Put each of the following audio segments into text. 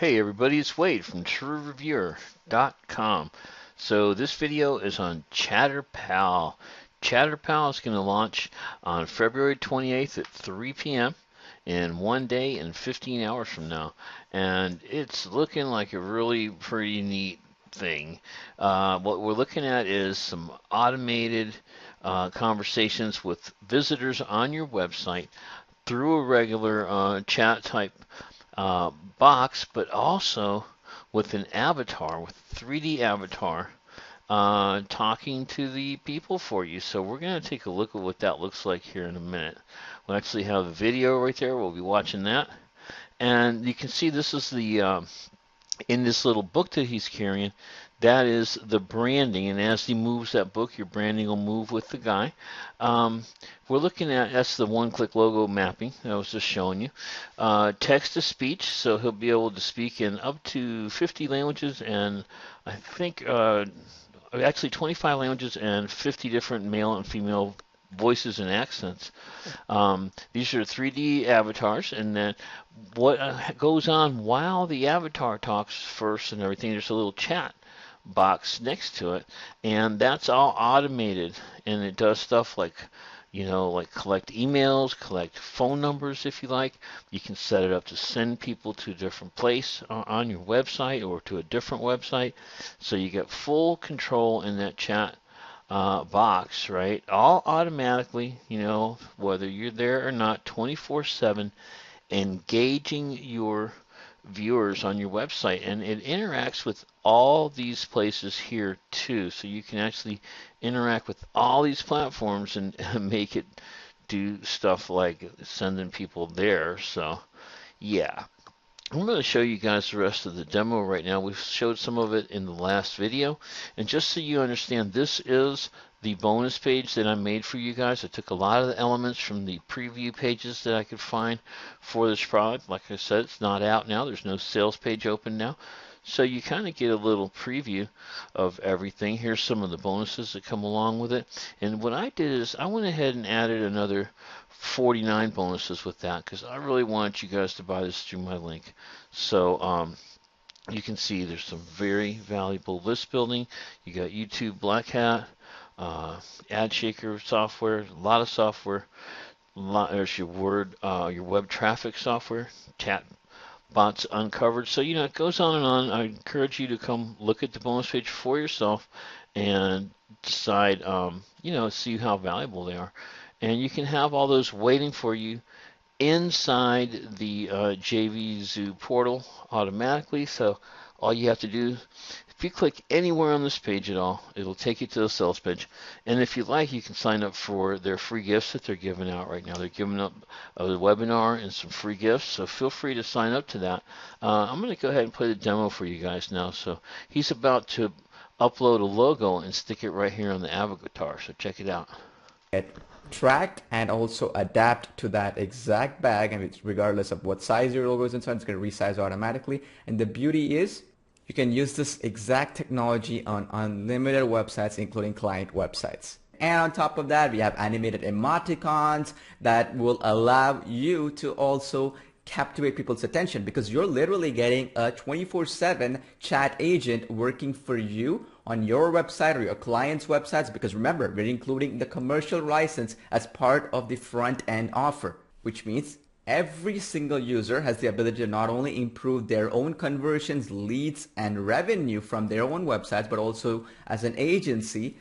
Hey everybody, it's Wade from TrueReviewer.com. So this video is on ChatterPal. ChatterPal is going to launch on February 28th at 3 p.m. in 1 day and 15 hours from now. And it's looking like a really pretty neat thing. What we're looking at is some automated conversations with visitors on your website through a regular chat type box, but also with an avatar, with 3D avatar, talking to the people for you. So we're going to take a look at what that looks like here in a minute. We'll actually have a video right there. We'll be watching that. And you can see this is the in this little book that he's carrying, that is the branding. And as he moves that book, your branding will move with the guy. Um, we're looking at, that's the one-click logo mapping that I was just showing you. Text to speech, so he'll be able to speak in up to 50 languages and I think actually 25 languages and 50 different male and female voices and accents. These are 3D avatars, and then what goes on while the avatar talks first and everything, there's a little chat box next to it, and that's all automated, and it does stuff like, like collect emails, collect phone numbers if you like. You can set it up to send people to a different place on your website or to a different website, so you get full control in that chat box, right? All automatically, whether you're there or not, 24/7, engaging your viewers on your website. And it interacts with all these places here too. So you can actually interact with all these platforms and make it do stuff like sending people there. So, yeah. I'm going to show you guys the rest of the demo right now. We've showed some of it in the last video. And just so you understand, this is the bonus page that I made for you guys. I took a lot of the elements from the preview pages that I could find for this product. Like I said, it's not out now. There's no sales page open now. So you kind of get a little preview of everything. Here's some of the bonuses that come along with it. And what I did is I went ahead and added another 49 bonuses with that because I really want you guys to buy this through my link. So you can see there's some very valuable list building. You got YouTube Black Hat, Ad Shaker software, a lot of software. There's your your web traffic software, chat bots uncovered. So, it goes on and on. I encourage you to come look at the bonus page for yourself and decide, see how valuable they are. And you can have all those waiting for you inside the JVZoo portal automatically. So all you have to do, if you click anywhere on this page at all, it'll take you to the sales page. And if you like, you can sign up for their free gifts that they're giving out right now. They're giving up a webinar and some free gifts, so feel free to sign up to that. I'm going to go ahead and play the demo for you guys now. So he's about to upload a logo and stick it right here on the avatar, so check it out. Get tracked and also adapt to that exact bag, and it's regardless of what size your logo is inside, it's going to resize automatically. And the beauty is you can use this exact technology on unlimited websites, including client websites. And on top of that, we have animated emoticons that will allow you to also captivate people's attention, because you're literally getting a 24/7 chat agent working for you on your website or your client's websites, because remember, we're including the commercial license as part of the front end offer, which means every single user has the ability to not only improve their own conversions, leads, and revenue from their own websites, but also as an agency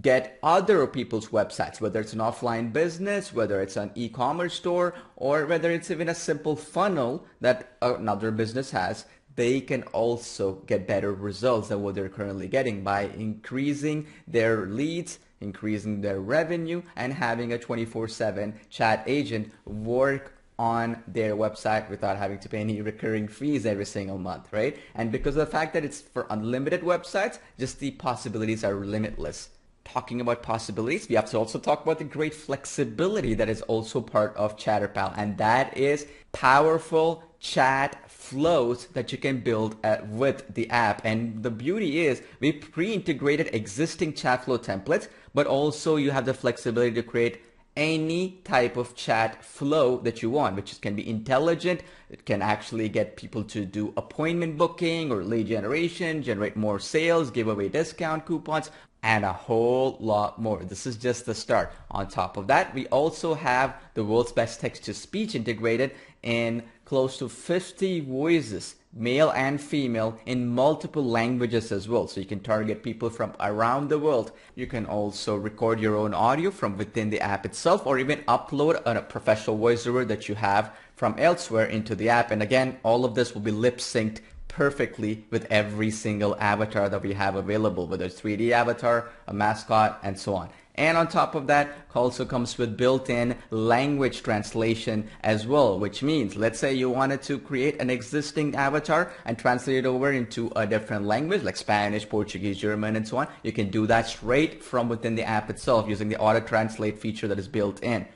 get other people's websites, whether it's an offline business, whether it's an e-commerce store, or whether it's even a simple funnel that another business has. They can also get better results than what they're currently getting by increasing their leads, increasing their revenue, and having a 24/7 chat agent work on their website without having to pay any recurring fees every single month, right? And because of the fact that it's for unlimited websites, just the possibilities are limitless. Talking about possibilities, we have to also talk about the great flexibility that is also part of ChatterPal, and that is powerful chat flows that you can build with the app. And the beauty is we pre-integrated existing chat flow templates, but also you have the flexibility to create any type of chat flow that you want, which can be intelligent. It can actually get people to do appointment booking or lead generation, generate more sales, give away discount coupons, and a whole lot more. This is just the start. On top of that, we also have the world's best text-to-speech integrated in close to 50 voices, male and female, in multiple languages as well. So you can target people from around the world. You can also record your own audio from within the app itself, or even upload a professional voiceover that you have from elsewhere into the app. And again, all of this will be lip synced perfectly with every single avatar that we have available, whether it's 3D avatar, a mascot, and so on. And on top of that, also comes with built-in language translation as well, which means, let's say you wanted to create an existing avatar and translate it over into a different language like Spanish, Portuguese, German, and so on. You can do that straight from within the app itself using the auto translate feature that is built in.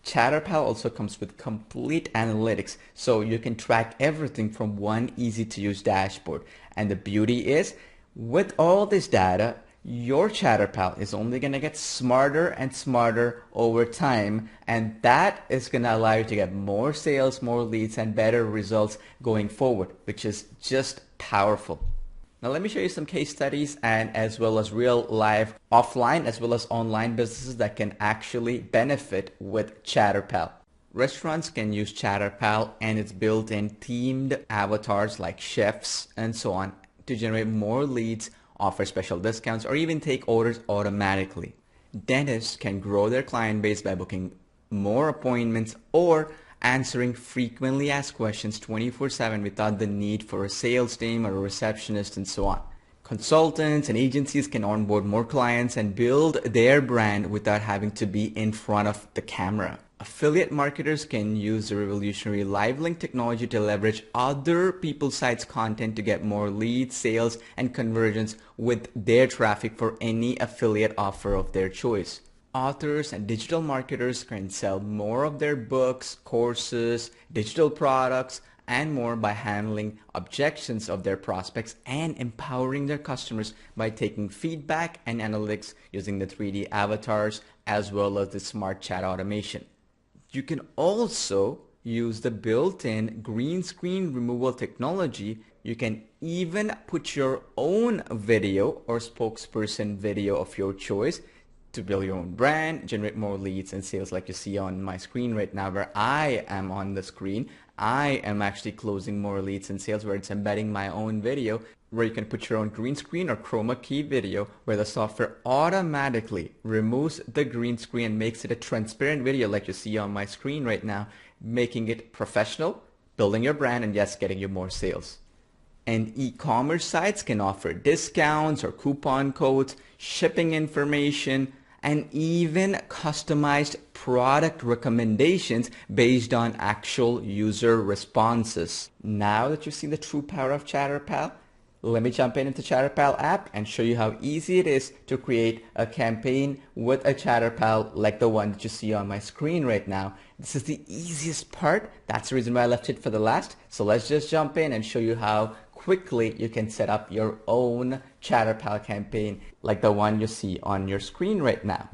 ChatterPal also comes with complete analytics, so you can track everything from one easy-to-use dashboard. And the beauty is, with all this data, your ChatterPal is only going to get smarter and smarter over time, and that is going to allow you to get more sales, more leads, and better results going forward, which is just powerful. Now let me show you some case studies and as well as real life offline as well as online businesses that can actually benefit with ChatterPal. Restaurants can use ChatterPal and its built-in themed avatars like chefs and so on to generate more leads, offer special discounts, or even take orders automatically. Dentists can grow their client base by booking more appointments or answering frequently asked questions 24/7 without the need for a sales team or a receptionist and so on. Consultants and agencies can onboard more clients and build their brand without having to be in front of the camera. Affiliate marketers can use the revolutionary live link technology to leverage other people's sites' content to get more leads, sales, and conversions with their traffic for any affiliate offer of their choice. Authors and digital marketers can sell more of their books, courses, digital products, and more by handling objections of their prospects and empowering their customers by taking feedback and analytics using the 3D avatars as well as the smart chat automation. You can also use the built-in green screen removal technology. You can even put your own video or spokesperson video of your choice to build your own brand, generate more leads and sales like you see on my screen right now where I am on the screen. I am actually closing more leads and sales where it's embedding my own video where you can put your own green screen or chroma key video where the software automatically removes the green screen and makes it a transparent video like you see on my screen right now, making it professional, building your brand, and yes, getting you more sales. And e-commerce sites can offer discounts or coupon codes, shipping information, and even customized product recommendations based on actual user responses. Now that you've seen the true power of ChatterPal, let me jump into ChatterPal app and show you how easy it is to create a campaign with a ChatterPal like the one that you see on my screen right now. This is the easiest part. That's the reason why I left it for the last. So let's just jump in and show you how quickly you can set up your own ChatterPal campaign like the one you see on your screen right now.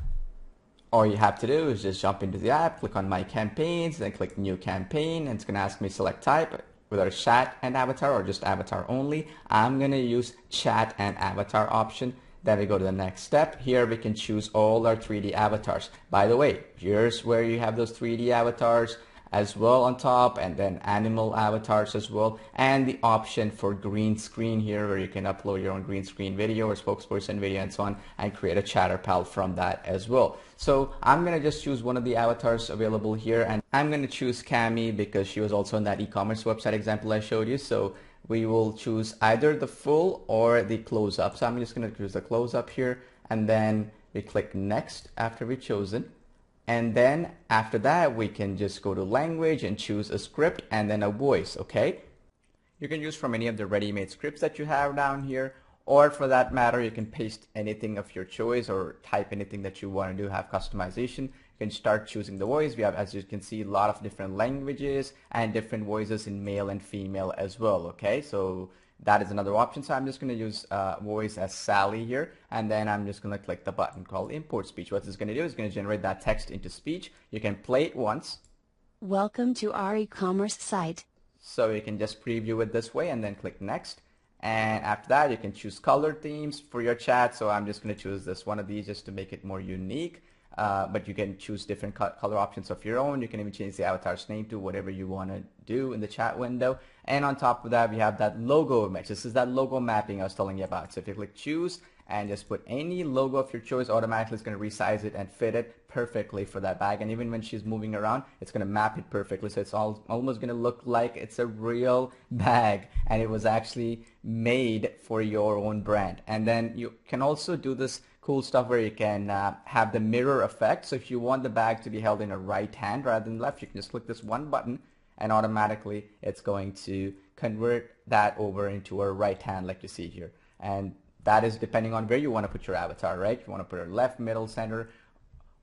All you have to do is just jump into the app, click on My Campaigns, then click New Campaign, and it's going to ask me select type, whether it's chat and avatar or just avatar only. I'm going to use chat and avatar option. Then we go to the next step. Here we can choose all our 3D avatars. By the way, here's where you have those 3D avatars as well on top, and then animal avatars as well, and the option for green screen here where you can upload your own green screen video or spokesperson video and so on and create a ChatterPal from that as well. So I'm going to just choose one of the avatars available here, and I'm going to choose Cami because she was also on that e-commerce website example I showed you. So we will choose either the full or the close-up. So I'm just going to choose the close-up here, and then we click next after we've chosen. And then after that, we can just go to language and choose a script and then a voice, okay? You can use from any of the ready-made scripts that you have down here, or for that matter, you can paste anything of your choice or type anything that you want to do, have customization. You can start choosing the voice. We have, as you can see, a lot of different languages and different voices in male and female as well, okay? So That is another option. So I'm just going to use voice as Sally here, and then I'm just going to click the button called import speech. What this is going to do is going to generate that text into speech. You can play it once. Welcome to our e-commerce site. So you can just preview it this way and then click next. And after that, you can choose color themes for your chat. So I'm just going to choose this one of these just to make it more unique. But you can choose different color options of your own. You can even change the avatar's name to whatever you want to do in the chat window. And on top of that, we have that logo image. This is that logo mapping I was telling you about. So if you click choose and just put any logo of your choice, automatically it's going to resize it and fit it perfectly for that bag. And even when she's moving around, it's going to map it perfectly. So it's almost going to look like it's a real bag and it was actually made for your own brand. And then you can also do this cool stuff where you can have the mirror effect. So if you want the bag to be held in a right hand rather than left, you can just click this one button and automatically it's going to convert that over into a right hand like you see here. And that is depending on where you want to put your avatar, right? You want to put it left, middle, center,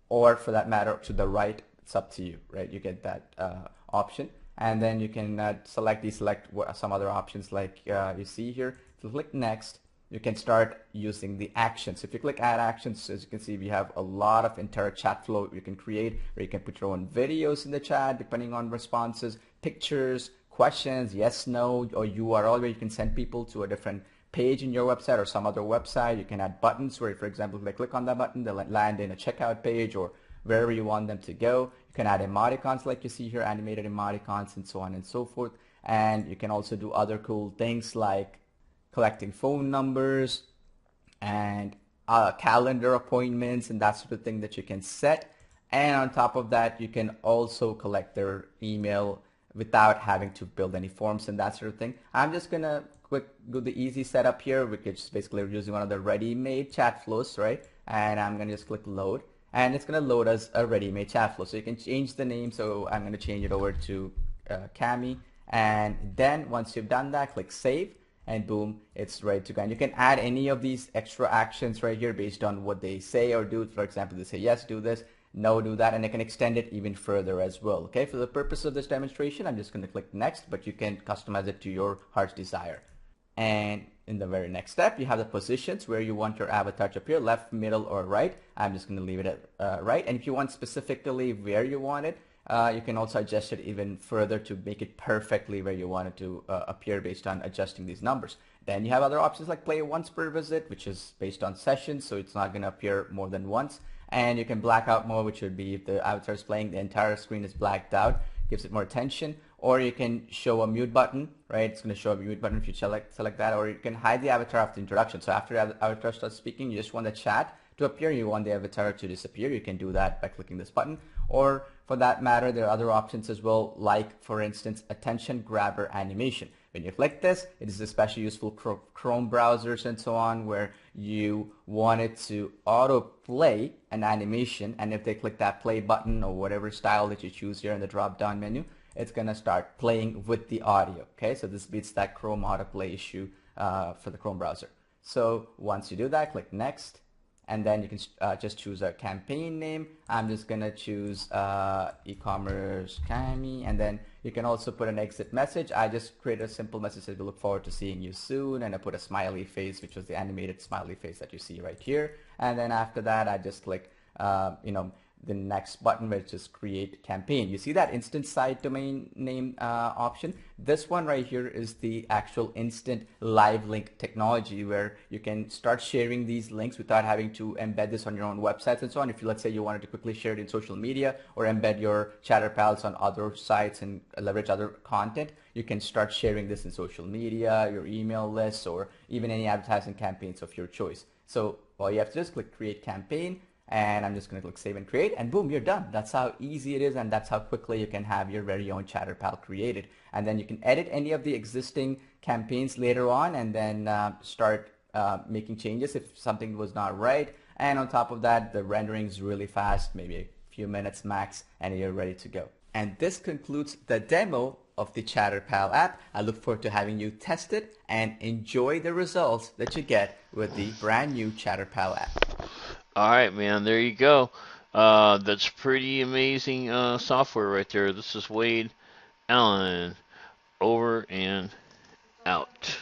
or for that matter to the right. It's up to you, right? You get that option. And then you can deselect some other options like you see here. If you click next, you can start using the actions. If you click add actions, as you can see, we have a lot of entire chat flow you can create where you can put your own videos in the chat depending on responses, pictures, questions, yes, no, or URL where you can send people to a different page in your website or some other website. You can add buttons where, for example, if they click on that button, they'll land in a checkout page or wherever you want them to go. You can add emoticons like you see here, animated emoticons and so on and so forth. And you can also do other cool things like collecting phone numbers and calendar appointments and that sort of thing that you can set. And on top of that, you can also collect their email without having to build any forms and that sort of thing. I'm just gonna do the easy setup here, which is basically using one of the ready-made chat flows, right? And I'm gonna just click load, and it's gonna load us a ready-made chat flow. So you can change the name. So I'm gonna change it over to Cami, and then once you've done that, click save, and boom, it's ready to go. And you can add any of these extra actions right here based on what they say or do. For example, they say yes, do this, no, do that, and they can extend it even further as well. Okay, for the purpose of this demonstration, I'm just going to click next, but you can customize it to your heart's desire. And in the very next step, you have the positions where you want your avatar to appear, left, middle, or right. I'm just going to leave it at right. And if you want specifically where you want it, you can also adjust it even further to make it perfectly where you want it to appear based on adjusting these numbers. Then you have other options like play once per visit, which is based on sessions, so it's not going to appear more than once. And you can black out mode, which would be if the avatar is playing, the entire screen is blacked out, gives it more attention. Or you can show a mute button, right? It's going to show a mute button if you select that. Or you can hide the avatar after introduction. So after the avatar starts speaking, you just want the chat to appear. You want the avatar to disappear. You can do that by clicking this button. Or for that matter, there are other options as well, like for instance, attention grabber animation. When you click this, it is especially useful for Chrome browsers and so on, where you want it to autoplay an animation, and if they click that play button or whatever style that you choose here in the drop down menu, it's going to start playing with the audio. Okay, so this beats that Chrome autoplay issue for the Chrome browser. So once you do that, click next, and then you can just choose a campaign name. I'm just going to choose e-commerce Cami, and then you can also put an exit message. I just created a simple message that we look forward to seeing you soon, and I put a smiley face, which was the animated smiley face that you see right here. And then after that, I just click the next button, which is create campaign. You see that instant site domain name option? This one right here is the actual instant live link technology, where you can start sharing these links without having to embed this on your own websites and so on. If you, let's say you wanted to quickly share it in social media or embed your ChatterPals on other sites and leverage other content, you can start sharing this in social media, your email lists, or even any advertising campaigns of your choice. So all you have to do is click create campaign, and I'm just going to click save and create, and boom, you're done. That's how easy it is, and that's how quickly you can have your very own ChatterPal created. And then you can edit any of the existing campaigns later on, and then start making changes if something was not right. And on top of that, the rendering is really fast, maybe a few minutes max, and you're ready to go. And this concludes the demo of the ChatterPal app. I look forward to having you test it and enjoy the results that you get with the brand new ChatterPal app. All right, man. There you go. That's pretty amazing software right there. This is Wade Allen, over and out.